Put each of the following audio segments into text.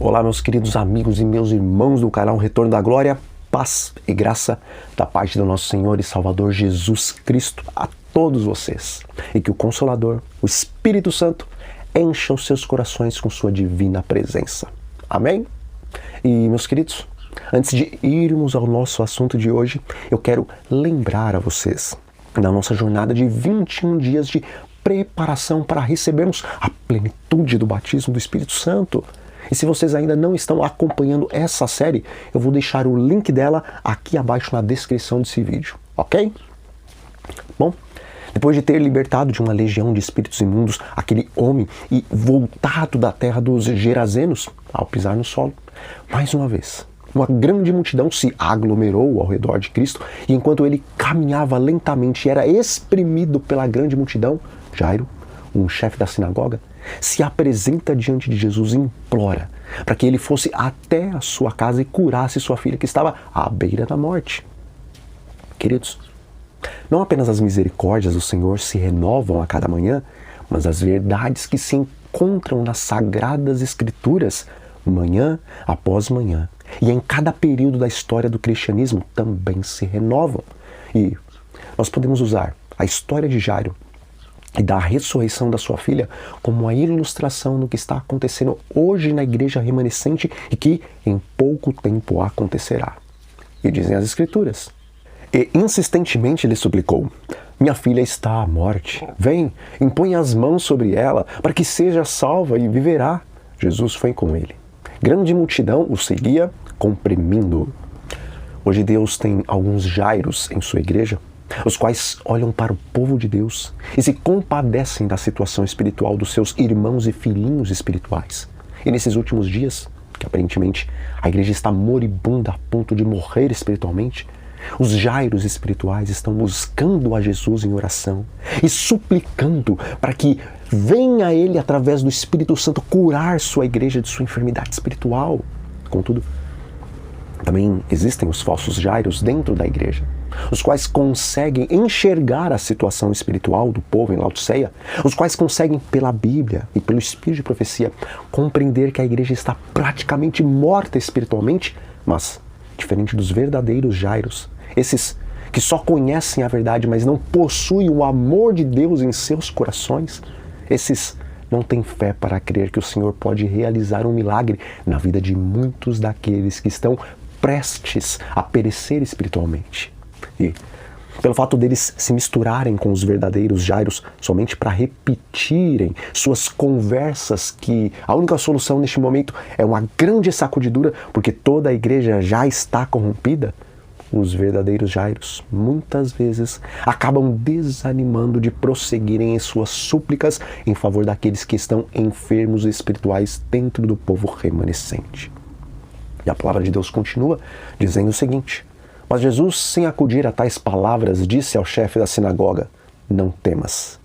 Olá, meus queridos amigos e meus irmãos do canal Retorno da Glória, paz e graça da parte do nosso Senhor e Salvador Jesus Cristo a todos vocês. E que o Consolador, o Espírito Santo, encha os seus corações com sua divina presença. Amém? E, meus queridos, antes de irmos ao nosso assunto de hoje, eu quero lembrar a vocês da nossa jornada de 21 dias de preparação para recebermos a plenitude do batismo do Espírito Santo. E se vocês ainda não estão acompanhando essa série, eu vou deixar o link dela aqui abaixo na descrição desse vídeo, ok? Bom, depois de ter libertado de uma legião de espíritos imundos aquele homem e voltado da terra dos Gerazenos, ao pisar no solo, mais uma vez, uma grande multidão se aglomerou ao redor de Cristo e enquanto ele caminhava lentamente e era exprimido pela grande multidão, Jairo, um chefe da sinagoga, se apresenta diante de Jesus e implora para que ele fosse até a sua casa e curasse sua filha que estava à beira da morte. Queridos, não apenas as misericórdias do Senhor se renovam a cada manhã, mas as verdades que se encontram nas Sagradas Escrituras, manhã após manhã, e em cada período da história do cristianismo também se renovam. E nós podemos usar a história de Jairo e da ressurreição da sua filha como uma ilustração do que está acontecendo hoje na igreja remanescente e que em pouco tempo acontecerá. E dizem as Escrituras. E insistentemente lhe suplicou: minha filha está à morte. Vem, impõe as mãos sobre ela para que seja salva e viverá. Jesus foi com ele. Grande multidão o seguia, comprimindo-o. Hoje Deus tem alguns Jairos em sua igreja, os quais olham para o povo de Deus e se compadecem da situação espiritual dos seus irmãos e filhinhos espirituais. E nesses últimos dias, que aparentemente a igreja está moribunda a ponto de morrer espiritualmente, os Jairos espirituais estão buscando a Jesus em oração e suplicando para que venha Ele, através do Espírito Santo, curar sua igreja de sua enfermidade espiritual. Contudo, também existem os falsos Jairos dentro da igreja, os quais conseguem enxergar a situação espiritual do povo em Laodiceia, os quais conseguem, pela Bíblia e pelo Espírito de profecia, compreender que a igreja está praticamente morta espiritualmente, mas, diferente dos verdadeiros Jairos, esses que só conhecem a verdade, mas não possuem o amor de Deus em seus corações, esses não têm fé para crer que o Senhor pode realizar um milagre na vida de muitos daqueles que estão prestes a perecer espiritualmente. E pelo fato deles se misturarem com os verdadeiros Jairos somente para repetirem suas conversas que a única solução neste momento é uma grande sacudidura porque toda a igreja já está corrompida, os verdadeiros Jairos muitas vezes acabam desanimando de prosseguirem em suas súplicas em favor daqueles que estão enfermos espirituais dentro do povo remanescente. E a palavra de Deus continua dizendo o seguinte: mas Jesus, sem acudir a tais palavras, disse ao chefe da sinagoga: não temas,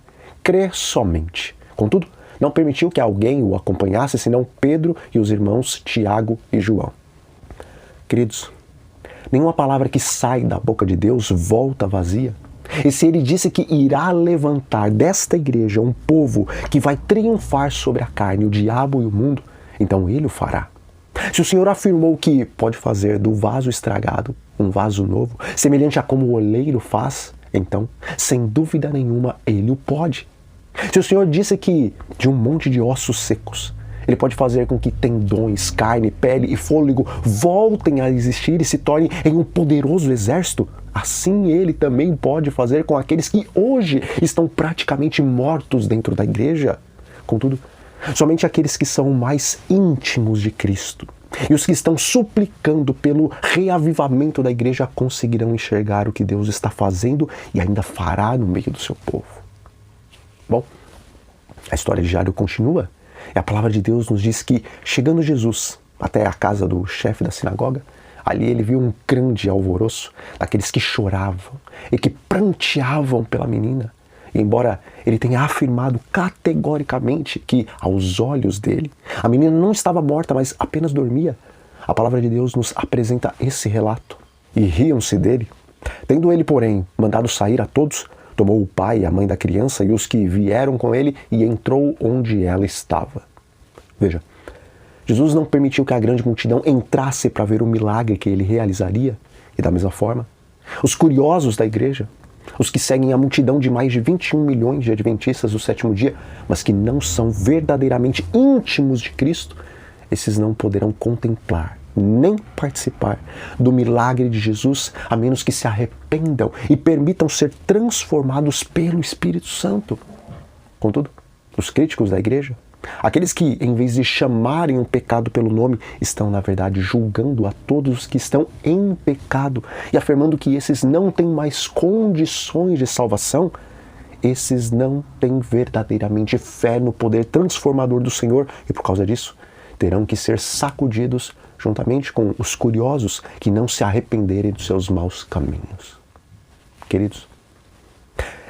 crê somente. Contudo, não permitiu que alguém o acompanhasse, senão Pedro e os irmãos Tiago e João. Queridos, nenhuma palavra que sai da boca de Deus volta vazia. E se ele disse que irá levantar desta igreja um povo que vai triunfar sobre a carne, o diabo e o mundo, então ele o fará. Se o Senhor afirmou que pode fazer do vaso estragado um vaso novo, semelhante a como o oleiro faz, então, sem dúvida nenhuma, ele o pode. Se o Senhor disse que de um monte de ossos secos, ele pode fazer com que tendões, carne, pele e fôlego voltem a existir e se tornem em um poderoso exército, assim ele também pode fazer com aqueles que hoje estão praticamente mortos dentro da igreja. Contudo, somente aqueles que são mais íntimos de Cristo e os que estão suplicando pelo reavivamento da igreja conseguirão enxergar o que Deus está fazendo e ainda fará no meio do seu povo. Bom, a história de Jairo continua e a palavra de Deus nos diz que, chegando Jesus até a casa do chefe da sinagoga, ali ele viu um grande alvoroço daqueles que choravam e que pranteavam pela menina. E embora ele tenha afirmado categoricamente que, aos olhos dele, a menina não estava morta, mas apenas dormia, a palavra de Deus nos apresenta esse relato. E riam-se dele. Tendo ele, porém, mandado sair a todos, tomou o pai e a mãe da criança e os que vieram com ele e entrou onde ela estava. Veja, Jesus não permitiu que a grande multidão entrasse para ver o milagre que ele realizaria. E da mesma forma, os curiosos da igreja, os que seguem a multidão de mais de 21 milhões de adventistas do sétimo dia, mas que não são verdadeiramente íntimos de Cristo, esses não poderão contemplar nem participar do milagre de Jesus, a menos que se arrependam e permitam ser transformados pelo Espírito Santo. Contudo, os críticos da igreja, aqueles que, em vez de chamarem um pecado pelo nome, estão, na verdade, julgando a todos os que estão em pecado e afirmando que esses não têm mais condições de salvação, esses não têm verdadeiramente fé no poder transformador do Senhor e, por causa disso, terão que ser sacudidos juntamente com os curiosos que não se arrependerem dos seus maus caminhos. Queridos,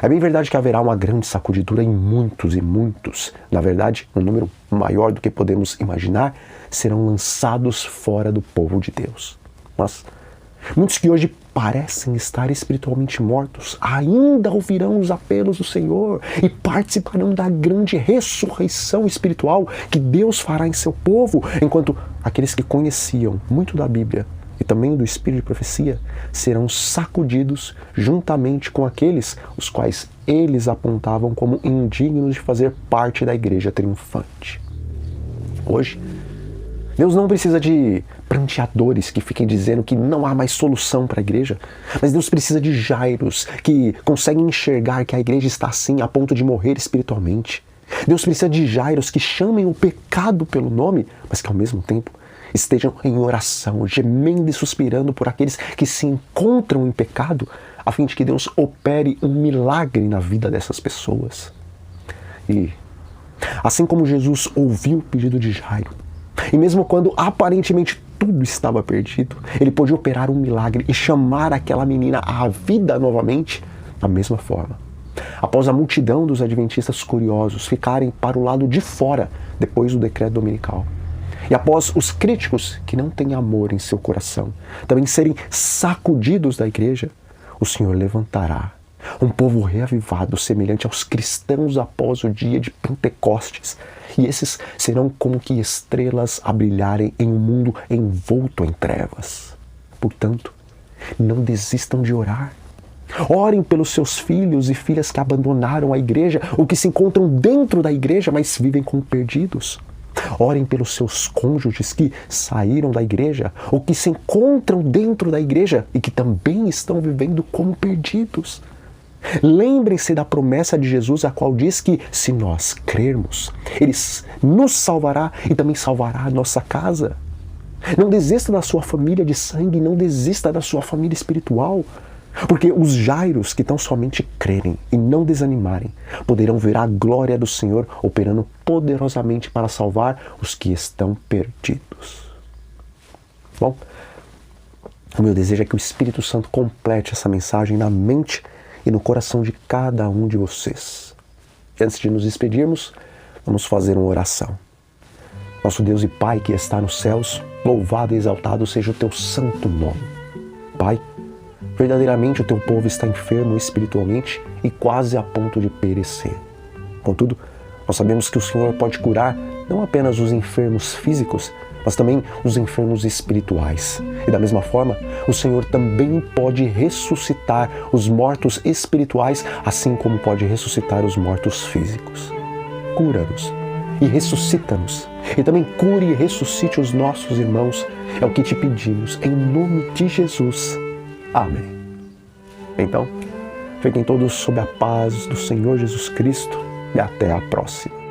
é bem verdade que haverá uma grande sacudidura em muitos e muitos. Na verdade, um número maior do que podemos imaginar serão lançados fora do povo de Deus. Mas muitos que hoje parecem estar espiritualmente mortos ainda ouvirão os apelos do Senhor e participarão da grande ressurreição espiritual que Deus fará em seu povo, enquanto aqueles que conheciam muito da Bíblia e também do Espírito de profecia serão sacudidos juntamente com aqueles os quais eles apontavam como indignos de fazer parte da igreja triunfante. Hoje, Deus não precisa de pranteadores que fiquem dizendo que não há mais solução para a igreja, mas Deus precisa de Jairos que conseguem enxergar que a igreja está assim a ponto de morrer espiritualmente. Deus precisa de Jairos que chamem o pecado pelo nome, mas que ao mesmo tempo estejam em oração, gemendo e suspirando por aqueles que se encontram em pecado, a fim de que Deus opere um milagre na vida dessas pessoas. E assim como Jesus ouviu o pedido de Jairo, e mesmo quando aparentemente tudo estava perdido, ele pôde operar um milagre e chamar aquela menina à vida novamente, da mesma forma. Após a multidão dos adventistas curiosos ficarem para o lado de fora depois do decreto dominical, e após os críticos que não têm amor em seu coração também serem sacudidos da igreja, o Senhor levantará um povo reavivado semelhante aos cristãos após o dia de Pentecostes. E esses serão como que estrelas a brilharem em um mundo envolto em trevas. Portanto, não desistam de orar. Orem pelos seus filhos e filhas que abandonaram a igreja ou que se encontram dentro da igreja, mas vivem como perdidos. Orem pelos seus cônjuges que saíram da igreja ou que se encontram dentro da igreja e que também estão vivendo como perdidos. Lembrem-se da promessa de Jesus, a qual diz que, se nós crermos, Ele nos salvará e também salvará a nossa casa. Não desista da sua família de sangue, não desista da sua família espiritual, porque os Jairos que tão somente crerem e não desanimarem poderão ver a glória do Senhor operando poderosamente para salvar os que estão perdidos. Bom, o meu desejo é que o Espírito Santo complete essa mensagem na mente e no coração de cada um de vocês. E antes de nos despedirmos, vamos fazer uma oração. Nosso Deus e Pai que está nos céus, louvado e exaltado seja o teu santo nome. Pai, verdadeiramente o teu povo está enfermo espiritualmente e quase a ponto de perecer. Contudo, nós sabemos que o Senhor pode curar não apenas os enfermos físicos, mas também os enfermos espirituais. E da mesma forma, o Senhor também pode ressuscitar os mortos espirituais, assim como pode ressuscitar os mortos físicos. Cura-nos e ressuscita-nos. E também cure e ressuscite os nossos irmãos. É o que te pedimos, em nome de Jesus. Amém. Então, fiquem todos sob a paz do Senhor Jesus Cristo e até a próxima.